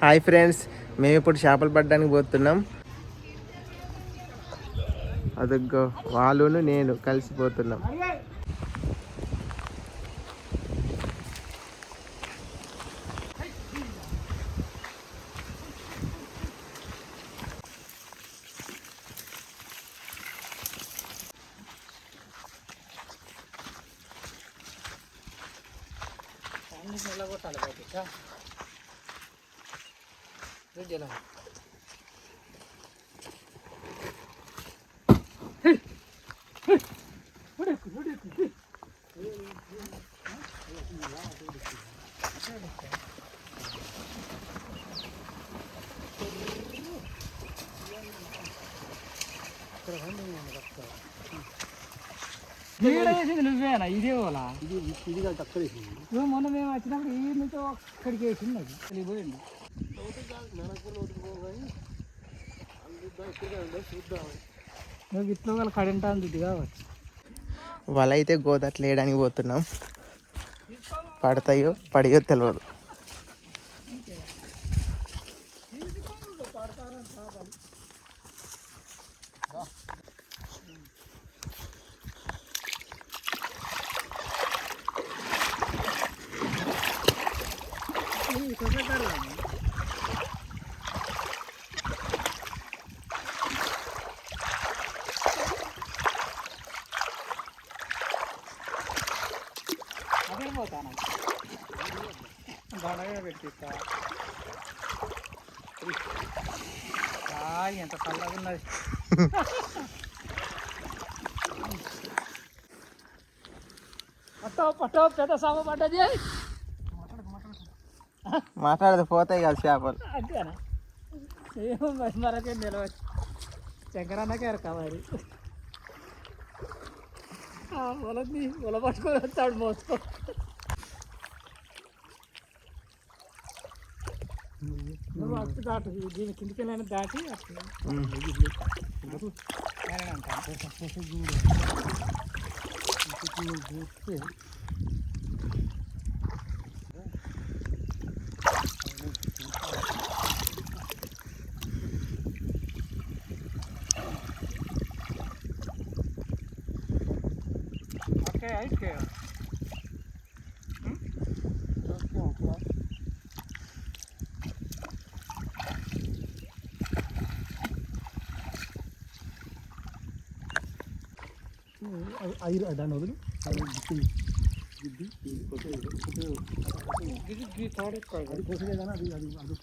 Hi friends, మేము ఇప్పుడు చేపలు పట్టడానికి పోతున్నాం. అదగ్గో వాళ్ళును నేను కలిసిపోతున్నాం. నువ్వేనా ఇదే వాళ్ళ ఇది తక్కువ నువ్వు మొన్న మేము వచ్చినప్పుడు ఈ నుంచి అక్కడికి వేసింది అది పోయింది. నువ్వు ఇట్లా వాళ్ళ కరెంట్ అంది కావచ్చు. వల అయితే గోదట్లు వేయడానికి పోతున్నాం. పడతాయో పడియో తెలియదు. అదే పోతాను బాగా పెట్టిస్తా. ఎంత చల్లగా ఉన్నది. పట్టో పెద్ద సామ పడ్డది. మాట్లాడితే పోతాయి కదా చేపలు. అంతేనా? ఏమో మరకే నిలవచ్చు. శంకరన్నకే కావాలి. మొలది మొల పట్టుకొని వస్తాడు మోసుకో. నువ్వు అటు దాటు దీని కిందికెళ్ళైనా దాటి ఓకే అయితే దాన్ని వదిలి అది కోసలేదా అది అది అది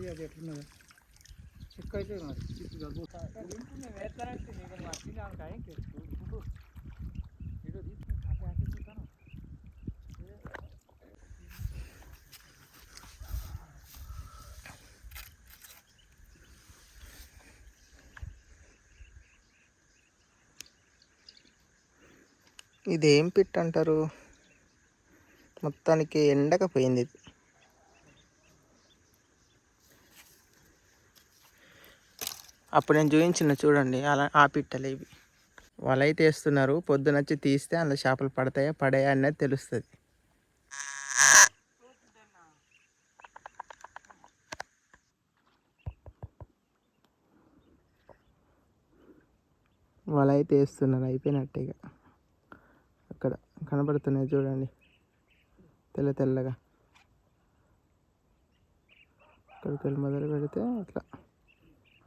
అది ఎట్లున్నది చిక్క అయితే మరి వేస్తానంటే నేను మర్చిపోయాను. ఇదేం పిట్ అంటారు? మొత్తానికి ఎండకపోయింది ఇది. అప్పుడు నేను చూపించిన చూడండి, అలా ఆ పిట్టలే ఇవి. వల అయితే వేస్తున్నారు. పొద్దునొచ్చి తీస్తే అందులో చేపలు పడతాయా పడాయా అనేది తెలుస్తుంది. వల అయితే వేస్తున్నారు. అయిపోయినట్టే ఇక. అక్కడ కనబడుతున్నాయి చూడండి, తెల్ల తెల్లగా. అక్కడికి వెళ్ళి మొదలు పెడితే అట్లా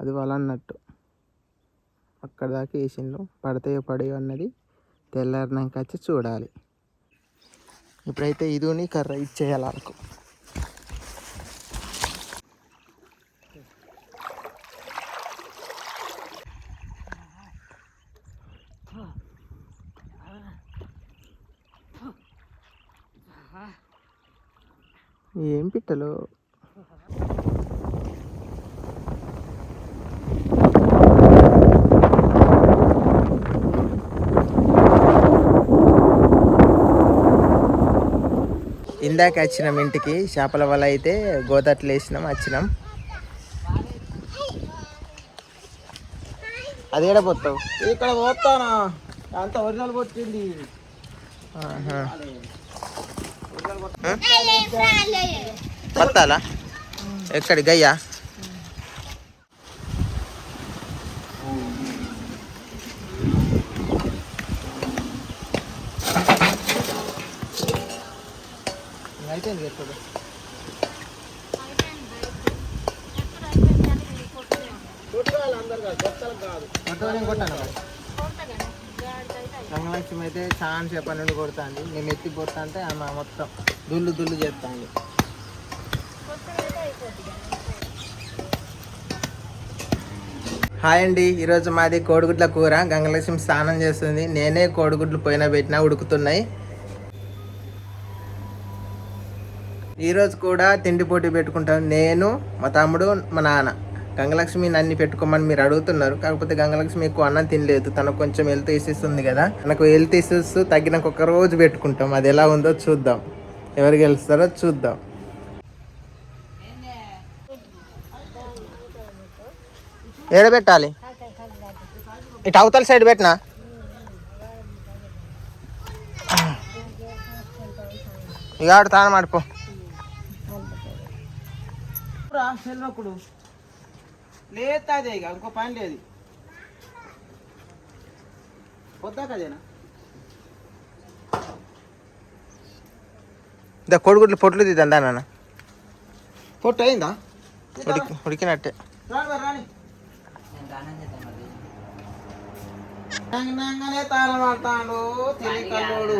అది వల అన్నట్టు. అక్కడ దాకా వేసిండు. పడతాయో పడయో అన్నది తెల్లారినాక వచ్చి చూడాలి. ఇప్పుడైతే ఇదుని కర్ర ఇచ్చేయాలి వాళ్ళకు. ఏం పిట్టలు. ఇందాక వచ్చినాం ఇంటికి. చేపల వల్ల అయితే గోదట్లు వేసినాం, వచ్చినాం. అది ఏడ పోతావు? ఇక్కడ పోతానా అంత ఒరిజినల్ కొట్టింది. పత్తాలా ఎక్కడి గయ్యా అయిపోయింది ఎప్పుడు రంగలక్ష్మి అయితే చాలా సేపటి నుండి కొడుతుంది మేము ఎత్తి కొడతా అంటే ఆమె మొత్తం దుల్లు దుల్లు చేస్తాంది. హాయ్ అండి, ఈరోజు మాది కోడిగుడ్ల కూర. గంగలక్ష్మి స్నానం చేస్తుంది, నేనే కోడిగుడ్లు పోయిన పెట్టినా ఉడుకుతున్నాయి. ఈరోజు కూడా తిండి పోటీ పెట్టుకుంటాను నేను, మా తమ్ముడు, మా నాన్న. గంగలక్ష్మి నన్ను పెట్టుకోమని మీరు అడుగుతున్నారు, కాకపోతే గంగలక్ష్మి ఎక్కువ అన్నం తినలేదు. తనకు కొంచెం హెల్త్ ఇష్యూస్ ఉంది కదా, మనకు హెల్త్ ఇష్యూస్ తగ్గినాక ఒక రోజు పెట్టుకుంటాం. అది ఎలా ఉందో చూద్దాం, ఎవరు గెలుస్తారో చూద్దాం. ఏడ పెట్టాలి? ఇటు అవతల సైడ్ పెట్టినా ఇక ఆడు తాను మాడిపో. సెల్వకుడు లేదే, ఇక ఇంకో పని లేదు. వద్దా కదేనా కోడిగుడ్లు పొట్లు తీద్దా నాన్న? పొట్టు అయిందా? ఉడికినట్టే. రాని తాళం పడతాడు తెలియకల్లోడు.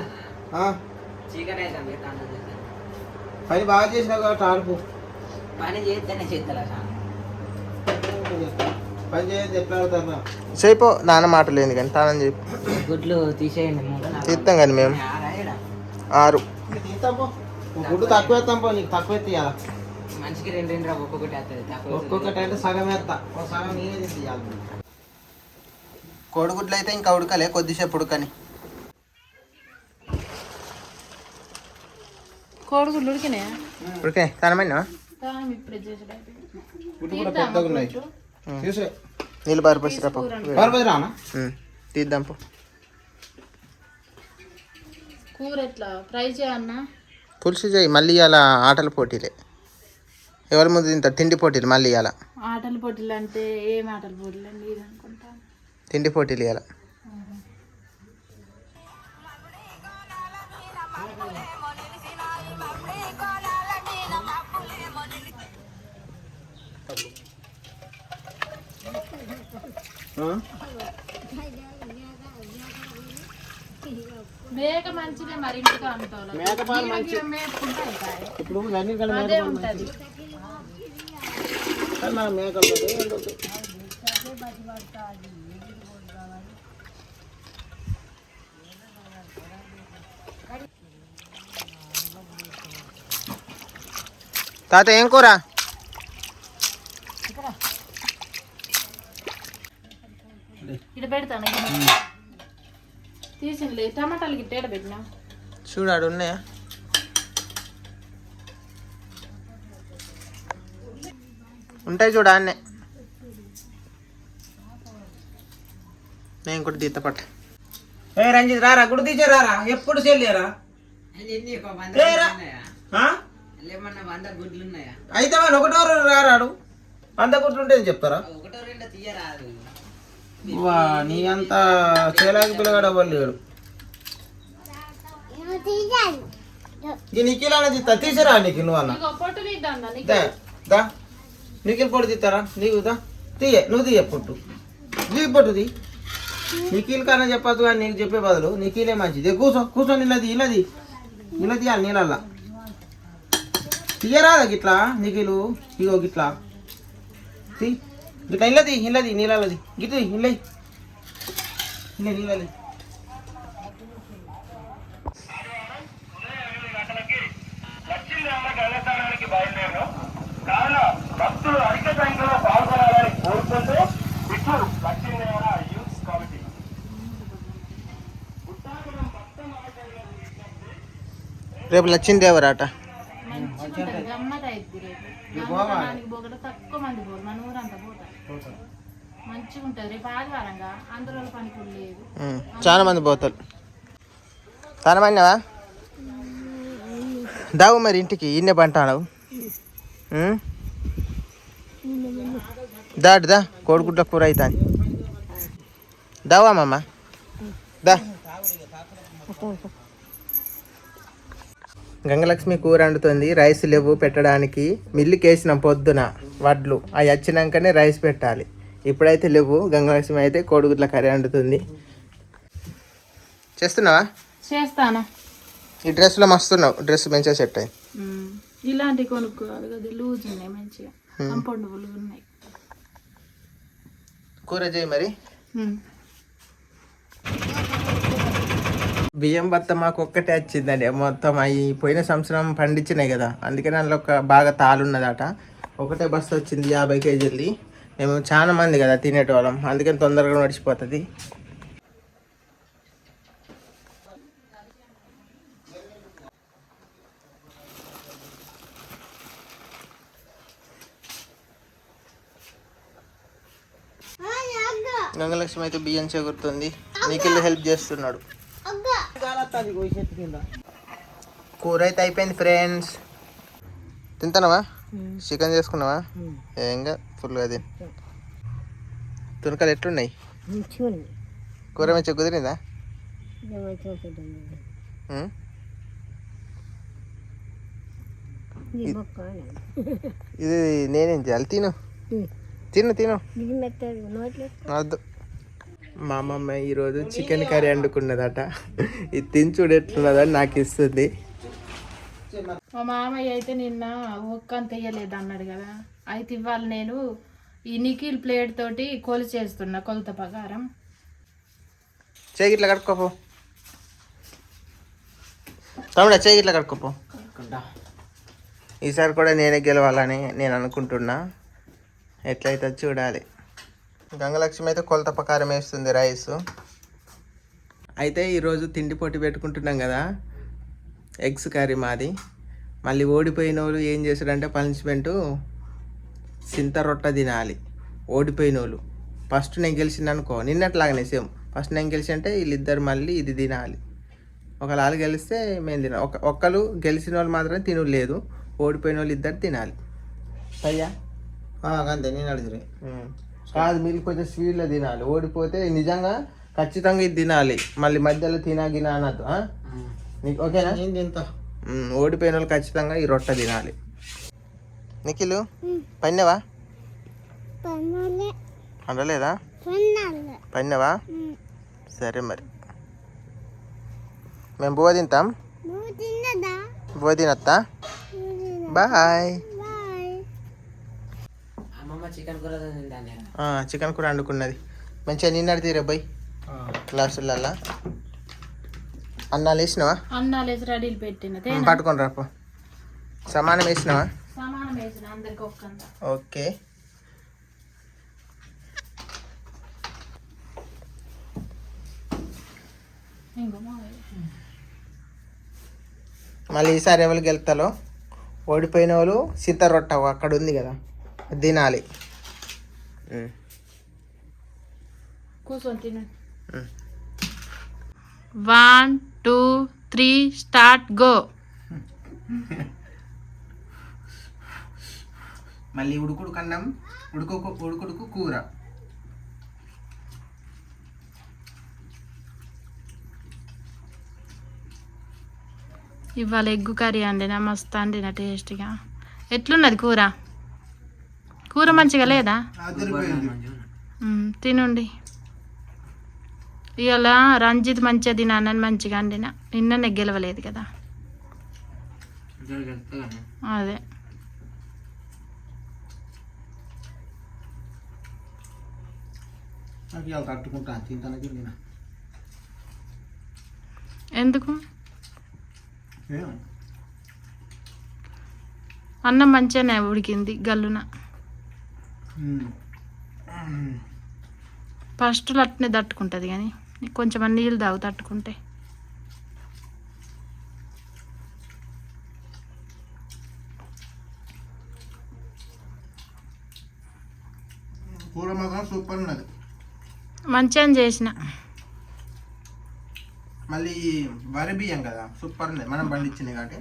పని బాగా చేసినావు కాబట్టి ఆడుపు. పని చేస్తేనే చేస్తా, పని చేయదు ఎట్లా ఆడుతారు? చేయిపో, నాన్న మాట లేదు కానీ తాళం చెప్పు. గుడ్లు తీసేయండి, తీస్తాం కానీ మేము 6 తీస్తాం. గుడ్డు తక్కువ వేస్తాం పో, నీకు తక్కువ ఎత్తియాల. మనిషికి 2 ఒక్కొక్కటి వేస్తుంది. ఒక్కొక్కటి అంటే సగం వేస్తా, ఒక సగం నేనే తీయాలి. కోడిగుడ్లు అయితే ఇంకా ఉడకలే, కొద్దిసేపు ఉడకని. కోడిగుడ్లు ఉడికినాయా? ఉడికాయి తనమైనా నీళ్ళు బారిపోసిరా తీద్దాం పో. కూర ఎట్లా ఫ్రై చేయన్నా? పులుసు చేయి. మళ్ళీ అలా ఆటల పోటీలే, ఎవరి ముందు తింటారు? తిండి పోటీలు మళ్ళీ ఇవ్వాల. ఆటల పోటీలు అంటే ఏం ఆటల పోటీలు అండి ఇది అనుకుంటా? తిండి పోటీలు ఇవ్వాల. మేక మంచిదే మరి, ఇంటిగా ఉంటావు. మేకపాలు మంచిది. ఇప్పుడు అదే ఉంటుంది మేకలు. తాత ఏం కూర? ఇక్కడ పెడతాను తీసింది. టమాటాలు గిట్ట ఏడ పెట్టినా చూడాడు ఉన్నాయా? ఉంటాయి చూడ అన్నే. నేను కూడా తీత పట్ట. ఏ రంజిత్ రారా, గుడి తీసారా? ఎప్పుడు చెల్లేరా? అయితే వాళ్ళు 1 రారాడు 100 గుడ్లు ఉంటాయని చెప్తారా? నీ అంత చేలాకి పిల్లగాడు అవ్వలేడు. నిఖిల్ అనేది తీసారా? నిఖిల్ నువ్వు అన్న నిఖిల్ పొట్టు తీస్తారా? నీకు తీయ, నువ్వు తీయ పొట్టు, నీ పొట్టు తీ. నిఖిల్ కన్నా చెప్పచ్చు కానీ నీకు చెప్పే బదులు నిఖిలే మంచిది. కూర్చొని ఇలా తీయాలి నీళ్ళల్లా. తీయరాదా గిట్లా నిఖిలు? ఇగో గిట్లా తీ, గిట్లా ఇల్లది నీళ్ళది గిట్ల ఇల్ల నీళ్ళది. రేపు లక్ష్మీదేవరాట. గమ్మత్ అయిద్ది రేపు. తక్కువ మంది పోరు, మన ఊరంతా పోతారు. మంచిగా ఉంటుంది రేపు ఆదివారంగా, అందులో పనికి లేదు. చాలా మంది పోతారు. తనమన్నావా? దావు మరి ఇంటికి ఇన్నే పంటావు. దా కోడిగుడ్ల కూర అవుతుంది దావా మామ దా. గంగలక్ష్మి కూర వండుతుంది. రైస్ లేవు పెట్టడానికి. మిల్లుకి వేసినాం పొద్దున వడ్లు, అవి వచ్చినాకనే రైస్ పెట్టాలి. ఇప్పుడైతే లేవు. గంగలక్ష్మి అయితే కోడిగుడ్ల కర్రీ వండుతుంది. చేస్తున్నావా? చేస్తాను. ఈ డ్రెస్లో మస్తున్నావు. డ్రెస్ మంచిగా సెట్ అయ్యి. ఇలాంటి కొనుక్కోవాలి కదా, లూజ్ ఉన్నాయి మంచిగా, కంఫర్టబుల్ ఉన్నాయి. కూర చేయి మరి. బియ్యం బత్త మాకు ఒక్కటే వచ్చిందండి. మొత్తం అవి పోయిన సంవత్సరం పండించినాయి కదా, అందుకని అందులో ఒక బాగా తాలున్నదట. ఒకటే బస్తా వచ్చింది 50 కేజీలది. మేము చాలా మంది కదా తినేటోళ్ళం, అందుకని తొందరగా నడిచిపోతుంది. గంగలక్ష్మి అయితే బియ్యం చేకూరుతుంది. నీకెళ్ళి హెల్ప్ చేస్తున్నాడు. కూర అయితే అయిపోయింది ఫ్రెండ్స్. తింటానవా? చికెన్ చేసుకున్నావా? ఏంగా ఫుల్గా తిని. తునకలు ఎట్లున్నాయి? కూర మంచిగా కుదిరిందా? ఇది నేనేం చేయాలి? తిను తిను తిను. వద్దు. మా అమ్మమ్మ ఈరోజు చికెన్ కర్రీ వండుకున్నదట. ఇది తిని చూడు ఎట్లున్నదని నాకు ఇస్తుంది. మా మామయ్య అయితే నిన్న ఒక్కంత వేయలేదు అన్నాడు కదా, అయితే ఇవాళ నేను ఈ నిఖిల్ ప్లేట్ తోటి చేస్తున్నా కొలత ప్రకారం. చేయి ఇట్లా కడుక్కోపో తమ్ముడా, చేయి ఇట్లా కడుక్కోపో. ఈసారి కూడా నేనే గెలవాలని నేను అనుకుంటున్నా. ఎట్లయితే చూడాలి. గంగలక్ష్మి అయితే కొలత ప్రకారం వేస్తుంది రైస్. అయితే ఈరోజు తిండి పోటీ పెట్టుకుంటున్నాం కదా, ఎగ్స్ కర్రీ మాది. మళ్ళీ ఓడిపోయిన వాళ్ళు ఏం చేశారంటే పనిష్మెంటు చింత రొట్ట తినాలి. ఓడిపోయిన వాళ్ళు ఫస్ట్ నేను గెలిచింది అనుకో, నిన్నట్లాగానే సేమ్. ఫస్ట్ నేను గెలిచి అంటే వీళ్ళిద్దరు మళ్ళీ ఇది తినాలి. ఒకవేళ వాళ్ళు గెలిస్తే మేము తినాలి. ఒక్కరు గెలిచిన వాళ్ళు మాత్రం తినలేదు, ఓడిపోయిన వాళ్ళు ఇద్దరు తినాలి. అయ్యా అంతే. నేను అడిగిరే కాదు, మీరు కొంచెం స్వీట్లో తినాలి. ఓడిపోతే నిజంగా ఖచ్చితంగా ఇది తినాలి. మళ్ళీ మధ్యలో తినా అనద్దు. నీకు ఓకేనా? నేను తింటా. ఓడిపోయిన వాళ్ళు ఖచ్చితంగా ఈ రొట్టె తినాలి. నిఖిలు పన్నవా? అనలేదా? పన్నవా? సరే మరి మేము బువ్వ తింటాం. బువ్వ తినత్తా. బాయ్. చికెన్ కూర వండుకున్నది మంచిగా. నిన్నటి తీరబ్బాయి గ్లాసులల్లా అన్నాలు వేసినావా? అన్నాలు వేసి రెడీలు పెట్టిన పట్టుకొని రాపో. సమానం వేసినావా? సమానం వేసిన అందరికి ఒక్కంత. ఓకే. మళ్ళీ ఈసారి ఎవరు గెలుతాలో, ఓడిపోయిన వాళ్ళు చింత రొట్ట అక్కడ ఉంది కదా తినాలి. కూర్చొని తినండి. 1 2 3 స్టార్ట్ గో. మళ్ళీ ఉడుకుడు కన్నం, ఉడుకుడుకు కూర. ఇవాళ ఎగ్గు కర్రీ అండినా, మస్తు అండినా టేస్ట్గా. ఎట్లున్నది కూర? కూర మంచిగా లేదా? తినండి. ఇవాళ రంజిత్ మంచిగా తినానని మంచిగా అండిన. నిన్ననే గెలవలేదు కదా, అదే. ఎందుకు? అన్నం మంచిగానే ఉడికింది గల్లున. ఫస్ట్ అట్నే తట్టుకుంటుంది, కానీ కొంచెం నీళ్ళు తాగు తట్టుకుంటే. కూర మాత్రం సూపర్ ఉన్నది. మంచిగా చేసిన. మళ్ళీ వరి బియ్యం కదా, సూపర్ ఉంది. మనం పండించినాయి కాబట్టి.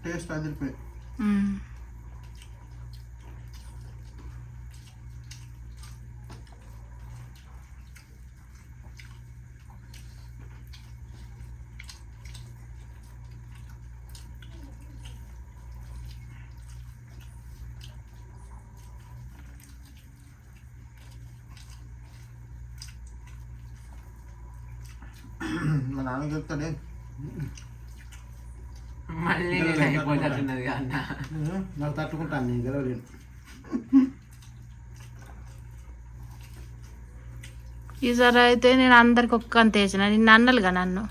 టేస్ట్ అదిరిపోయి. మా నాన్న చెప్తాడే మళ్ళీ అయిపోతున్నది అన్న. నాకు తట్టుకుంటాను, నేను గెలవలేను. ఈసారి అయితే నేను అందరికి ఒక్క అంత వేసిన, నిన్ను అన్నలుగా నన్ను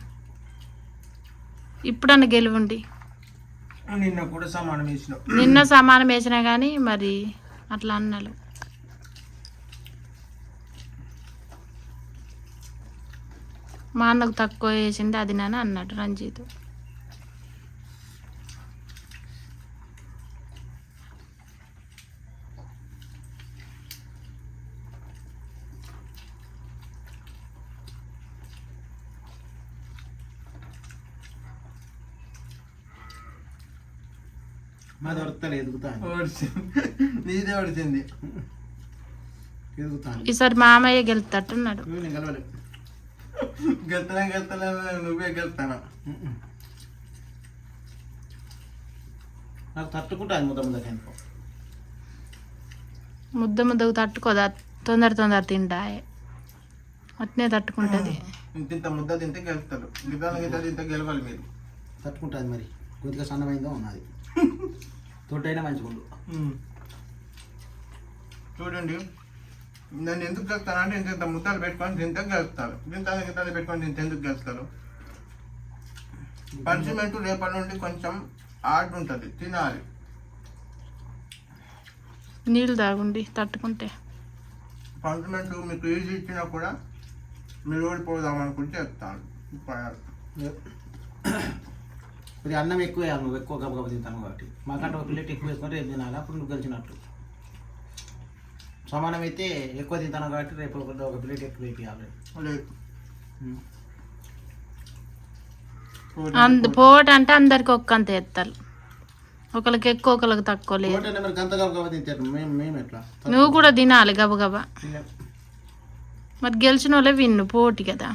ఇప్పుడన్నా గెలువండి. నిన్న కూడా సమానం వేసినావు. నిన్న సమానం వేసినా కానీ మరి అట్లా అన్నలు. మా అన్నకు తక్కువ వేసింది అది నాన్న అన్నాడు రంజిత్. మా దొరుకుతాను, ఎదుగుతాను. నీదే పడిచింది. ఎదుగుతాను. ఈసారి మామయ్య గెలుతట్టున్నాడు. నేను గెలవలేను. గెలుతలే నువ్వే గెలుతాను. నాకు తట్టుకుంటాను ముద్దకి. ముద్దకు తట్టుకోదా, తొందర తింటా అట్నే తట్టుకుంటుంది. ఇంత ముద్ద తింటే గెలుస్తారు, గిద్ద తింటే గెలవాలి మీరు. తట్టుకుంటుంది మరి, కొద్దిగా సన్నమైందో ఉన్నది. తోటైనా మంచిగుండు. చూడండి, నేను ఎందుకు గెలుస్తాను అంటే ఇంత ముద్దలు పెట్టుకొని తింటే గెలుస్తారు, గింత పెట్టుకొని తింటే ఎందుకు గెలుస్తారు. పనిష్మెంట్ రేపటి నుండి కొంచెం హార్డ్ ఉంటుంది, తినాలి. నీళ్ళు తాగుండి తట్టుకుంటే. పనిష్మెంట్ మీకు ఈజీ ఇచ్చినా కూడా మీరు ఓడిపోదాం అనుకుంటే చెప్తాను. కొద్దిగా అన్నం ఎక్కువ వేయాలి, నువ్వు ఎక్కువ గబగబ తింటాను కాబట్టి. మాకంటే ఒక ప్లేట్ ఎక్కువ వేసుకొని రేపు తినాలి, అప్పుడు నువ్వు గెలిచినట్టు. సమానం అయితే ఎక్కువ తింటాను కాబట్టి రేపు ఒక ప్లేట్ ఎక్కువ వేయాలి. పోటీ అంటే అందరికి ఒక్కంత ఎత్తారు, ఒకరికి ఎక్కువ ఒకరికి తక్కువ లేదు. మరి గంత గబగబ తింటారు, మేము ఎట్లా? నువ్వు కూడా తినాలి గబగబా. మరి గెలిచిన వాళ్ళే విన్ను, పోటీ కదా.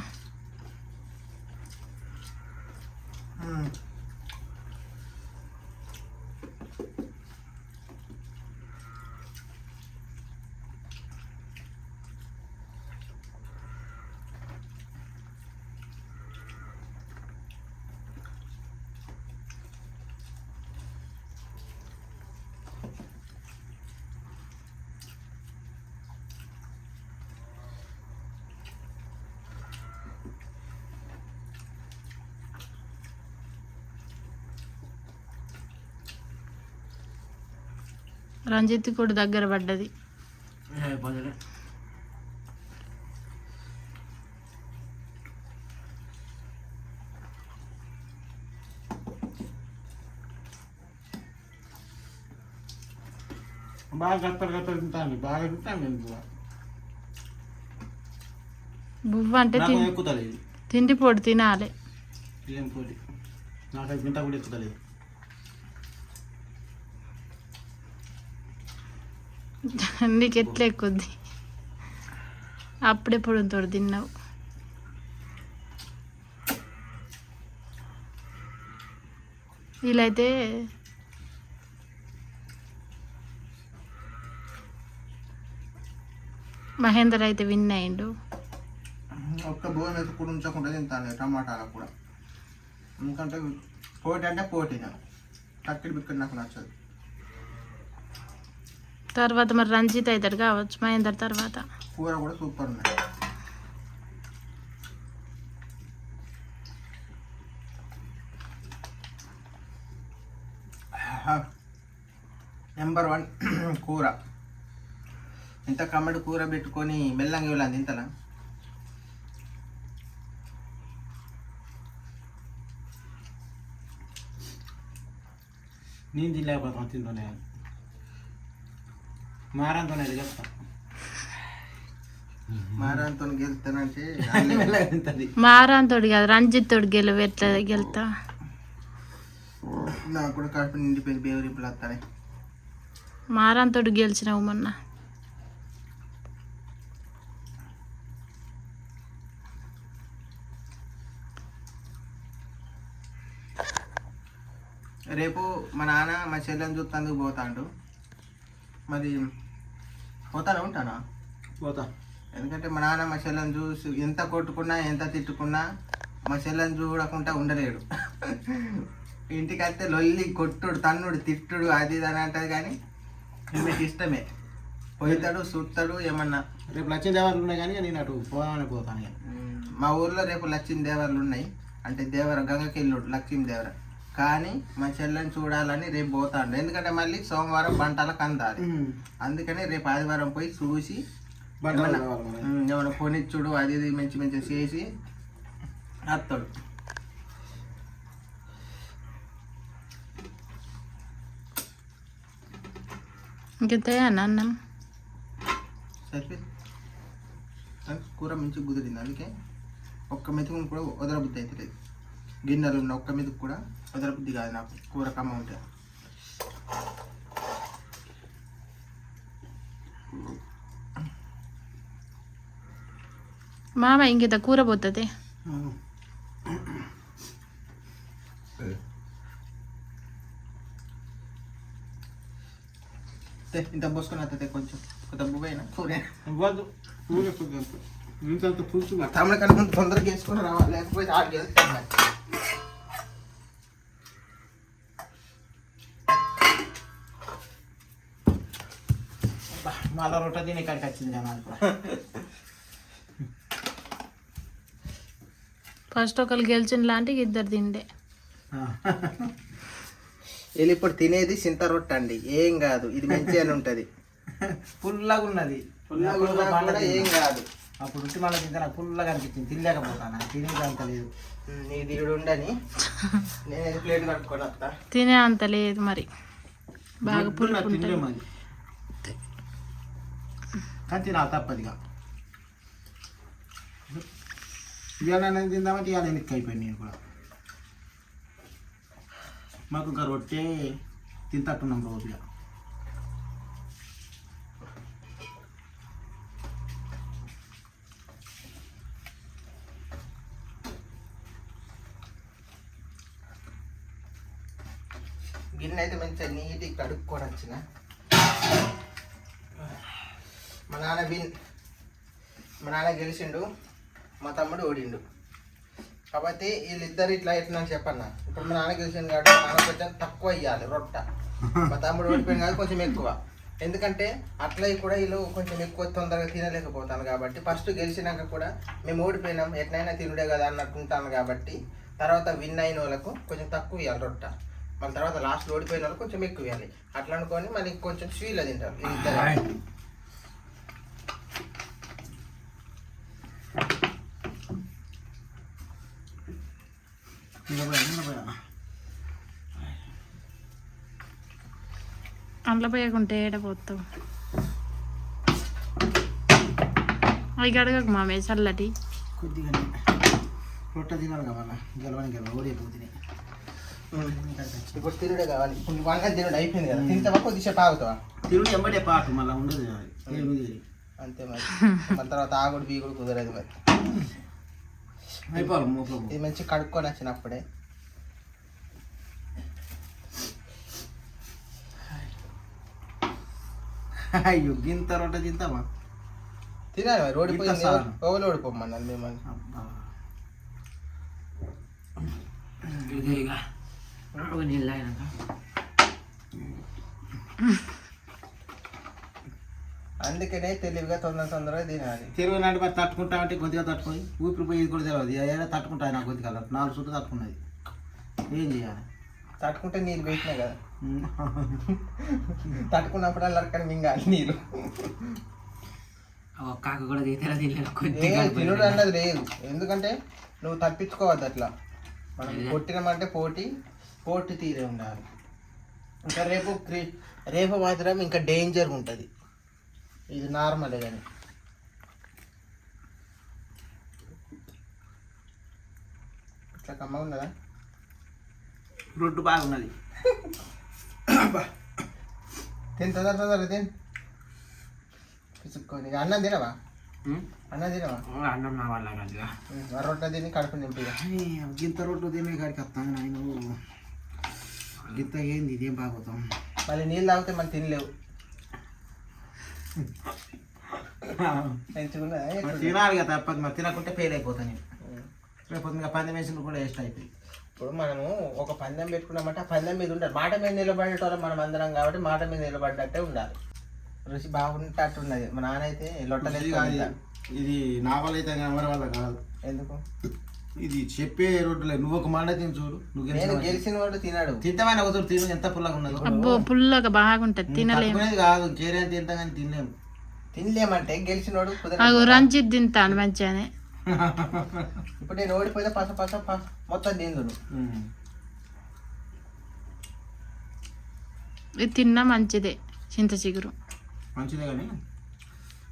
రంజిత్ కూడా దగ్గర పడ్డది. బాగా గత్తలు తింటాను, బాగా తింటాను నేను. బువ్వ అంటే ఎక్కుతలేదు, తిండి పొడి తినాలి. ఏం పోటీ, నాకు అది తింటా కూడా ఎక్కుతలేదు. నీకు ఎట్లా ఎక్కుద్ది, అప్పుడెప్పుడు తోడు తిన్నావు. వీలైతే మహేందర్ అయితే విన్ అయ్యిండు. ఒక్క బోన్ అయితే కూడా ఉంచకుండా తింటాను టమాటాలకు కూడా, ఎందుకంటే పోటీ అంటే పోటీనా, కక్కడి బిక్కడి నాకు నచ్చదు. తర్వాత మరి రంజిత్ అవుతాడు కావచ్చు మహేందర్ తర్వాత. కూర కూడా సూపర్ ఉన్నాయి. నెంబర్ 1 కూర. ఇంత కమ్మడి కూర పెట్టుకొని మెల్లంగా ఇవ్వాలి ఇంతలా. నేను తినలేకపోతాను, తింటూనే మారంతోనే చెప్తా. మారాంతో గెలుస్తానంటే మారాంతోడు కాదు రంజిత్ తోడు గెలువు ఎట్లా గెలుతా. నాకు కూడా కడుపు నిండిపోయింది, బేవరింపులు వస్తాయి. మారంతోడు గెలిచినావు మొన్న. రేపు మా నాన్న మా చెల్లెని చూస్తాందుకు పోతాడు. మరి పోతానే ఉంటానా? పోతా. ఎందుకంటే మా నాన్న మా చెల్లెని చూసి ఎంత కొట్టుకున్నా ఎంత తిట్టుకున్నా మా చెల్లెని చూడకుండా ఉండలేడు. ఇంటికి వస్తే లొల్లి, కొట్టుడు, తన్నుడు, తిట్టుడు, అది ఇది అని అంటది. కానీ మీకు ఇష్టమే, పోతాడు, చూస్తాడు. ఏమన్నా రేపు లక్ష్మీ దేవాలు ఉన్నాయి కానీ నేను అటు పోదామని పోతాను. మా ఊర్లో రేపు లక్ష్మీ దేవరలు ఉన్నాయి. అంటే దేవర గంగకెళ్ళుడు లక్ష్మీ దేవర. కానీ మా చెల్లెని చూడాలని రేపు పోతాడు. ఎందుకంటే మళ్ళీ సోమవారం బంటలకు అందాలి. అందుకని రేపు ఆదివారం పోయి చూసి ఏమైనా కొనిచ్చుడు అది ఇది మంచి మంచిగా చేసి వస్తాడు. ఇంకెంత అన్నం సరిపోయింది. కూర మంచిగా కుదిరింది. అందుకే ఒక్క మెతుకు కూడా వదలబుద్ధి అవుతుంది. గిన్నెలు ఉన్న ఒక్క మెతుకు కూడా వదలబుద్ధి కాదు నాకు, కూర కమ్మ ఉంటుంది. మామ ఇంకెంత కూర పోతుంది. ఇంత పోసుకొని వస్తుంది కొంచెం కొంత బువ్వైనా కూర పులుసు తమిళ కనుక తొందరగా వేసుకొని రావాలి, లేకపోతే ఆడికి వెళ్తాను. మళ్ళా రొట్టె తిని ఇక్కడికి వచ్చింది జనాలు కూడా. ఫస్ట్ ఒకరు గెలిచిన లాంటి ఇద్దరు తిండే. వీళ్ళు ఇప్పుడు తినేది చింత రొట్టె అండి, ఏం కాదు. ఇది మంచిగానే ఉంటుంది, పుల్లగా ఉన్నది. కూడా ఏం కాదు. అప్పుడు ఉట్టి మళ్ళీ తింటే నాకు పుల్లగా అనిపించింది, తినలేకపోతాను. తినేది అంత లేదు. నీ దీడు ఉండని నేను ప్లేట్ కట్టుకొని వస్తా. తినే అంత లేదు మరి, బాగా పులుపు తినలే మరి. కానీ తినా తప్పదిగా. ఇవాళ నేను తిందామంటే ఇవాళ ఎన్నిక అయిపోయింది. నేను కూడా మాకు ఇంకా రొట్టె తింటట్టున్నాం రోజుగా. గిన్నె అయితే మంచిగా నీట్గా కడుక్కొని వచ్చిన. మా నాన్న గెలిచిండు, మా తమ్ముడు ఓడిండు. కాబట్టి వీళ్ళిద్దరు ఇట్లా ఎట్లా చెప్పన్న. ఇప్పుడు మా నాన్న గెలిచిండు కాబట్టి మా నాన్న కొంచెం తక్కువ ఇవ్వాలి రొట్టె. మా తమ్ముడు ఓడిపోయింది కాబట్టి కొంచెం ఎక్కువ. ఎందుకంటే అట్లా కూడా వీళ్ళు కొంచెం ఎక్కువ తొందరగా తినలేకపోతాను కాబట్టి ఫస్ట్ గెలిచినాక కూడా మేము ఓడిపోయినాం ఎట్లయినా తినుడే కదా అన్నట్టుంటాను. కాబట్టి తర్వాత విన్ అయిన వాళ్ళకు కొంచెం తక్కువ ఇవ్వాలి రొట్టె. మళ్ళీ తర్వాత లాస్ట్లో ఓడిపోయిన వాళ్ళకి కొంచెం ఎక్కువ ఇవ్వాలి. అట్లా అనుకొని మళ్ళీ కొంచెం స్వీట్లో తింటారు వీళ్ళిద్దరు. అందులో పోయకుంటే ఏడపోతావు. అవి అడగకు మామే చల్లటి. కొద్దిగా రొట్టె తినాలి కావాలా, గెలవని ఓడిపోతుంది. ఇప్పుడు తిరుడే కావాలి. ఇప్పుడు వంట తిరుడు అయిపోయింది కదా, తింటావా కొద్దిసేపు ఆగుతావా? తిరుడు ఎంబడే పాటు మళ్ళీ ఉండదు అంతే మరి. మళ్ళీ తర్వాత ఆగుడు బీగుడు కుదరదు మరి. అయిపోవాలి. ఇది మంచిగా కడుక్కొని వచ్చినప్పుడే అయ్యో గింత రొట్టె తింటామా? తినాలి మరి. ఓడిపోయింది ఓవలు ఓడిపోమన్నారు మిమ్మల్ని. అందుకనే తెలివిగా తొందరగా తినాలి. తిరుగు నాటి మరి తట్టుకుంటా అంటే కొద్దిగా తట్టుకొని ఊపిరి పోయి కూడా తెలియదు. ఏదైనా తట్టుకుంటాయి నాకు కొద్దిగా 4 చుట్టూ తట్టుకున్నది. ఏం చేయాలి? తట్టుకుంటే నీళ్ళు పెట్టినా కదా, తట్టుకున్నప్పుడల్లా అక్కడ మింగాలి నీళ్ళు. కాక కూడా తినుడు అన్నది లేదు. ఎందుకంటే నువ్వు తప్పించుకోవద్దు అట్లా. మనం కొట్టినామంటే పోటీ తీరే ఉండాలి. ఇంకా రేపు మాత్రం ఇంకా డేంజర్ ఉంటుంది. ఇది నార్మలే కానీ ఇట్లా కమ్మ ఉన్నదా? రొట్టు బాగున్నది. తిని తొందర తిని పిసుక్కొని అన్నం తినవా అన్నం తినవా అన్నం మా వాళ్ళ కదా రొట్టె తిని కడుపు నింపిగా గింత రొట్టు తినే కాడికి వస్తాను నేను గింత ఏంది ఇదేం బాగోతాం మళ్ళీ నీళ్ళు తాగితే మళ్ళీ తినలేవు మంచిగున్నదా? తినాలి కదా తప్పదు మరి తినకుంటే ఫెయిల్ అయిపోతాను నేను రేపు ఇంకా 10 నిమిషాలు కూడా వేస్ట్ అయిపోయి ఇప్పుడు మనము ఒక పందెం పెట్టుకున్నామంటే ఆ పందెం మీద ఉండాలి. మాట మీద నిలబడేటోళ్ళం మనం అందరం కాబట్టి మాట మీద నిలబడ్డట్టే ఉండాలి. రుచి బాగుంటట్టు ఉన్నది. మా నాన్న అయితే లొట్టలేదు ఇది నా వల్ల అయితే ఎవరి వల్ల కాదు. ఎందుకు ఇది చెప్పే రోడ్లే నువ్వు ఒక మాట తిని చూడు నేను గెలిచిన వాడు తినాడు తింటామని ఒక తిను ఎంత పుల్లగా ఉన్నదో అబ్బో పుల్లగా బాగుంటది తినలేము కాదు కేరే తింటా కానీ తినలేము తినలేమంటే గెలిచిన వాడు అగో రంజిత్ తింటాను మంచిగానే ఇప్పుడు నేను ఓడిపోతే పస మొత్తం తిందును ఇది తిన్నా మంచిదే చింత చిగురు మంచిదే కానీ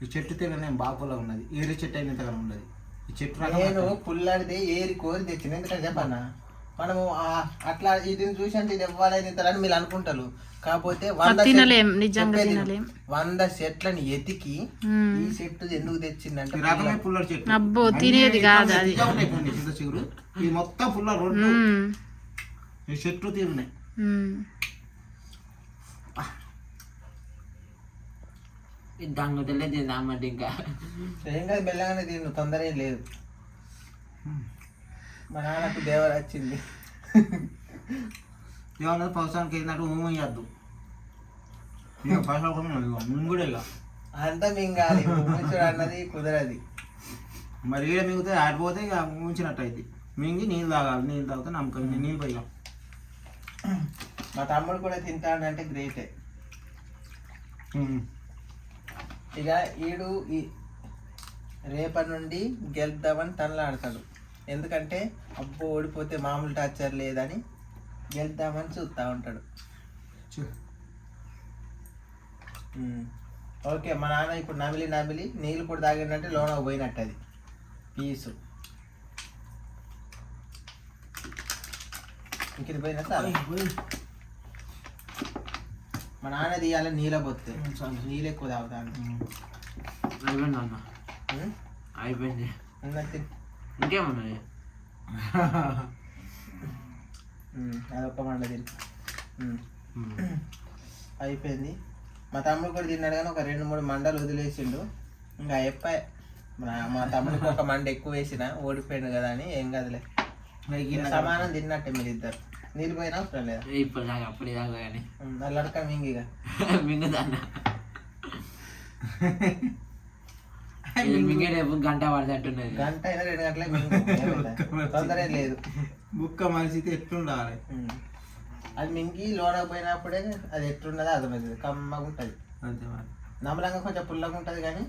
ఈ చెట్టు తిననే బాగా పుల్లగా ఉన్నది ఏరే చెట్టు అయినంతగానే ఉన్నది ఈ చెట్టు నేను పుల్లాడితే ఏరి కోరి తెచ్చిన ఎందుకంటే చెప్పన్నా మనము అట్లా ఇది చూసి అంటే ఇది ఇవ్వాలని తింటారని మీరు అనుకుంటారు. కాకపోతే 100 చెట్లను ఎతికి ఈ చెట్టు ఎందుకు తెచ్చిందంటే పుల్లడి చెట్టు అబ్బో తినేది కాదు అది చింత చిగురు ఇది మొత్తం పుల్ల రోడ్డు ఈ చెట్టు తిన్నాయి దాంగతలే తిందామంటే ఇంకా ఏం కాదు బెల్లగానే తిన్ను తొందర ఏం లేదు. మా నాన్నకు దేవర వచ్చింది ఏమన్నా పవసానికి ఏంటంటే ఊమయ్యద్దు ముంగుడే అంతా మింగాలి ముంచుడు అన్నది కుదరది. మరి ఈడ మింగితే ఆడిపోతే ఇక ముంచినట్టు అయితే మింగి నీళ్ళు తాగాలి నీళ్ళు తాగితే నమ్మకం నీళ్ళు పోయిగా మా తమ్ముడు కూడా తింటాడంటే గ్రేటే. ఇక ఈడు రేపటి నుండి గెలుద్దామని తనలాడతాడు. ఎందుకంటే అబ్బో ఓడిపోతే మామూలు టార్చర్ లేదని గెలుద్దామని చూస్తూ ఉంటాడు. ఓకే మా నాన్న ఇప్పుడు నమిలి నీళ్ళు కూడా తాగిందంటే లోన పోయినట్టు అది పీసు ఇంక పోయినా సార్ మా నాన్న తీయాలి నీళ్ళ పోతే నీళ్ళు ఎక్కువ తాగుతాను. అయిపోయింది అన్న అయిపోయింది ఉన్నది ఇంకేమున్నాయి అదొక్క మండ తిని అయిపోయింది. మా తమ్ముడు కూడా తిన్నాడు కానీ ఒక 2-3 మండలు వదిలేసిండు. ఇంకా అయిపోయి మా తమ్ముడికి ఒక మండ ఎక్కువ వేసిన ఓడిపోయాడు కదా అని ఏం కదలే సమానం తిన్నట్టే మీరు ఇద్దరు. నీళ్ళు పోయినా అవసరం లేదా ఇప్పుడు దాకా అప్పుడు దాకా కానీ అల్లడక మింగిగా మింగుదన్న మింగే రేపు గంట పడతట్టున్నది. గంట అయినా 2 గంటలే మింగు తొందర లేదు. బుక్క మనిషితే ఎట్లుండాలి అది మింగి లోనకు పోయినప్పుడే అది ఎట్లున్నదో అర్థమవుతుంది. కమ్మగా ఉంటుంది అంతే మరి నమ్మలంగా కొంచెం పుల్లగా ఉంటుంది కానీ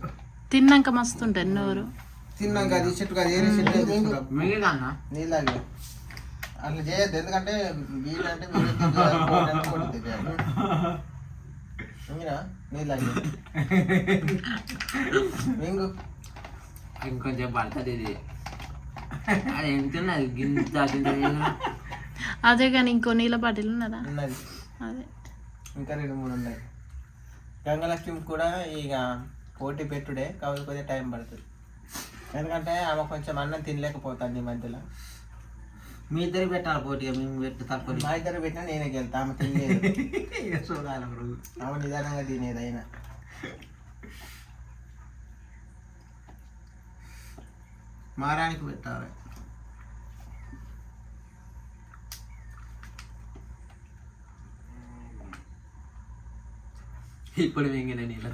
తిన్నాక మస్తు ఉంటుంది నోరు. తిన్నాక అది చెట్టు కాదు ఏరే చెట్టు మింగిదన్న నీళ్ళు తాగి అట్లా చేయొద్దు. ఎందుకంటే వీళ్ళు అంటే నీళ్ళు తాగి మింగు ఇంకొంచెం పడుతుంది ఇది అది ఎంతున్నది గింత అదే కానీ ఇంకో నీళ్ళ బాటిల్ ఉన్నదా ఉన్నది అదే ఇంకా 2-3 ఉన్నాయి. గంగలక్ష్మి కూడా ఇక పోటీ పెట్టుడే కావాలి కొద్దిగా టైం పడుతుంది. ఎందుకంటే ఆమె కొంచెం అన్నం తినలేకపోతాను ఈ మధ్యలో. మీ ఇద్దరికి పెట్టాలి పోటీగా మేము పెట్టి తక్కువ మా ఇద్దరు పెట్టినా నేనే గెలుతా. ఆమె తినలేదు చూడాలి రోజు ఆమె నిదానంగా తినేది అయినా మారానికి పెట్టాలి. ఇప్పుడు మింగిన నీళ్ళు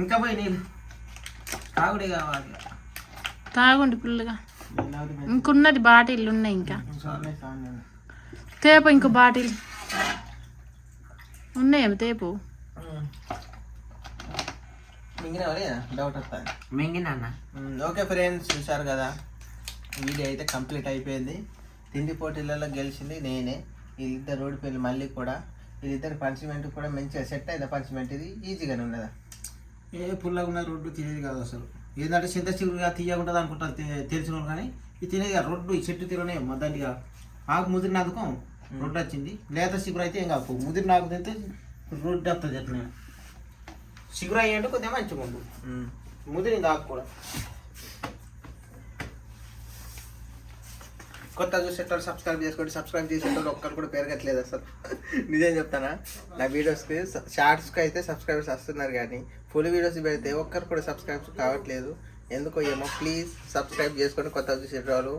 ఇంకా పోయి నీళ్ళు తాగుడే కావాలి. తాగుండి ఫుల్గా ఇంకున్నది బాటిల్ ఉన్నాయి. ఇంకా తేపు ఇంకో బాటిల్ ఉన్నాయేమో తేపు మింగిన డౌట్ వస్తుంది మింగిన. ఓకే ఫ్రెండ్స్ చూశారు కదా వీడియో అయితే కంప్లీట్ అయిపోయింది. తిండి పోటీలలో గెలిచింది నేనే. వీళ్ళిద్దరు ఓడిపోయింది. మళ్ళీ కూడా వీళ్ళిద్దరు పంచిమెంట్ కూడా మంచిగా సెట్ అయింది. పంచిమెంట్ ఇది ఈజీగానే ఉన్నదా ఏ పుల్లగా ఉన్న రోడ్డు తినేది కాదు అసలు. ఏంటంటే చింత చిగురుగా తీయకుంటుంది అనుకుంటారు తెలిసిన వాళ్ళు కానీ ఇది తినేది కాదు. రోడ్డు ఈ చెట్టు తిననే మొదటిగా ఆకు ముదిరినందుకు రొడ్డు వచ్చింది. లేత చిగురు అయితే ఏం కాదు, ముదిరి నాకు అయితే రొడ్డు వస్తుంది అట్లా. చిగురు అయ్యంటే కొద్దిగా మంచిగా ఉండు, ముదిరి దాకా కూడా. కొత్త చూసేటోళ్ళు సబ్స్క్రైబ్ చేసుకోండి. సబ్స్క్రైబ్ చేసేటోళ్ళు ఒక్కరు కూడా పెరగట్లేదు అసలు. నిజం చెప్తానా, నా వీడియోస్కి షార్ట్స్కి అయితే సబ్స్క్రైబర్స్ వస్తున్నారు కానీ ఫుల్ వీడియోస్ పెడితే ఒక్కరు కూడా సబ్స్క్రైబ్స్ కావట్లేదు. ఎందుకో ఏమో. ప్లీజ్ సబ్స్క్రైబ్ చేసుకోండి కొత్త చూసేటోళ్ళు.